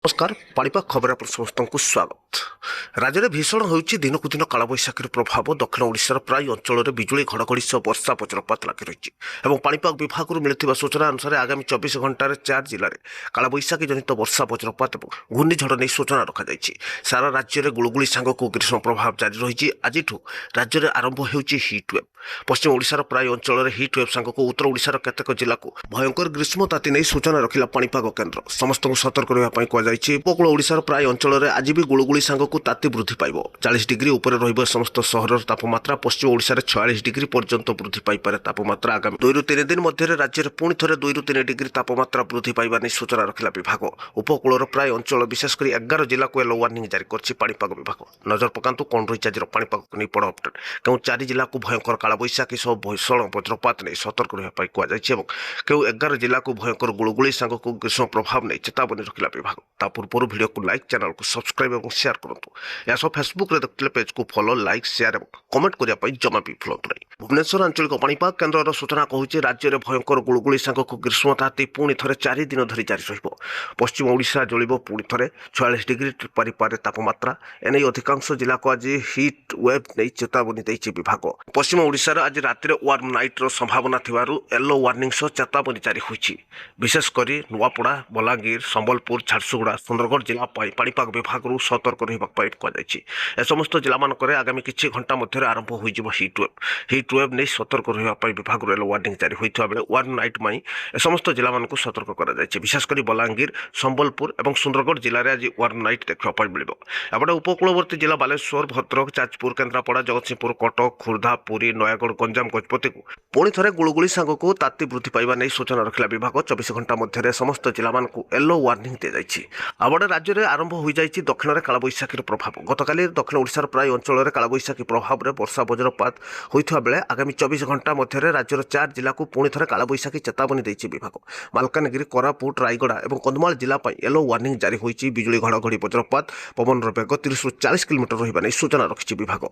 नमस्कार पाणीपाग खबर आप समस्त को स्वागत। राज्य में भीषण होउछि दिनकु दिन कालबैशाखीर प्रभाव दक्षिण ओडिशार प्राय अंचल में बिजुली घड़घड़ी सह वर्षा वज्रपात लगी रही है। पाणीपाग विभाग मिलुଥିବା सूचना अनुसार आगामी 24 घंटे 4 जिले में कालबैशाखी जनित वर्षा वज्रपात और घूर्णिझड़ नहीं सूचना रखा। सारा राज्य में गुड़गुड़ी सांगक ग्रीष्म प्रभाव जारी रही। आज राज्य में आरंभ होउछि हिटवेव। पश्चिम ओडिशार प्राय अंचल में हिटवेव सांगक उत्तर ओडिशार केतेक जिला को भयंकर ग्रीष्म ताती नहीं सूचना रखिला पाणीपाग केन्द्र। समस्त सतर्क रहा। उपकूल ओडिशार प्राय अंचल में आज भी गुड़गुड़ी सांगक ताती वृद्धि पाइब। 40 डिग्री उपर रहिब समस्त सहर तापमात्रा। पश्चिम ओडिशार 46 डिग्री पर्यंत वृद्धि पाइपारे तापमात्रा। आगामी 2 ରୁ 3 दिन मध्य राज्य में पुणी थे 2 ରୁ 3 डिग्री तापमात्रा वृद्धि पाइबा नहीं सूचना रखिला विभाग। उपकूल प्राय अंचल विशेषकर 11 जिला को येलो वार्निंग जारी कर पाणीपाग विभाग। नजर पकांतु कौन रही आज पाणीपाग नहीं बड़ अपडेट। क्यों 4 जिला को भयंकर कालबैशाखी सह भीषण वज्रपात नहीं सतर्क रहा क्यों 11 जिला को भयंकर गुड़गुड़ी सांगक ग्रीष्म प्रभाव नहीं चेतावनी रखिला विभाग। पूर्व वीडियो को लाइक, चैनल को सब्सक्राइब और शेयर करूँ। या सब फेसबुक रे देखते पेज को फॉलो, लाइक, शेयर और कमेंट करने जमा भी भूलु नहीं। भुवनेश्वर आंचलिक पाणीपाग केन्द्र सूचना कहूँ राज्य में भयंकर गुड़गुड़ी सांगक ग्रीष्म ताती पुणी थे 4 दिन धरी जारी रहिब। पश्चिम ओडिशा जलिब पुणी थे 46 डिग्री पारिपारे तापमात्रा। एने अधिकांश जिला को आज हिट वेव नहीं चेतावनी देइछि विभाग। पश्चिम ओडिशार आज राति वार्म नाइट संभावना थिबारु येलो वार्निंग सह चेतावनी जारी होइछि। विशेषकर नुआपड़ा, बलांगीर, संबलपुर, झारसुगुड़ा, सुंदरगढ़ जिला पाणीपाग विभाग सतर्क रहा। समस्त जिला मानकरे आगामी किछि घंटा मध्य आरंभ हो हिटवेव नहीं सतर्क रहा विभाग येलो वार्निंग जारी होता बेले वार्म नाइट में समस्त जिला मानक सतर्क कर विशेषकर बलांगीर, संबलपुर और सुंदरगढ़ जिले में आज वार्म नाइट देखा मिले। एपटे उपकूलवर्ती जिला बालेश्वर, भद्रक, जाजपुर, केन्द्रापड़ा, जगतसिंहपुर, कटक, खुर्धा, पुरी, नयागढ़, गंजाम, गजपति को पुणी थे गुड़गुड़ी सांगक ताती वृद्धि पाइबा नहीं सूचना रखिला विभाग। 24 घंटा मध्य समस्त जिला मानक येलो वार्निंग दी जाइछि। आबड़े राज्य में आरंभ हो जाइछि दक्षिण में कालबैशाखीर प्रभाव। गतकाली दक्षिण ओडिशार प्राय अंचल में कालबैशाखी प्रभाव में वर्षा वज्रपात होता बेले आगामी 24 घंटा मध्य राज्यर 4 जिला को पुणी थे कालबैशाखी चेतावनी देइछि विभाग। मालकानगिरी, कोरापुट, रायगड़ा और कंधमाल जिला येलो वार्निंग जारी होइछि। बिजुली घड़घड़ी वज्रपात पवन बेग 30 ରୁ 40 किलोमीटर रहिबा नै सूचना रखिछि विभाग।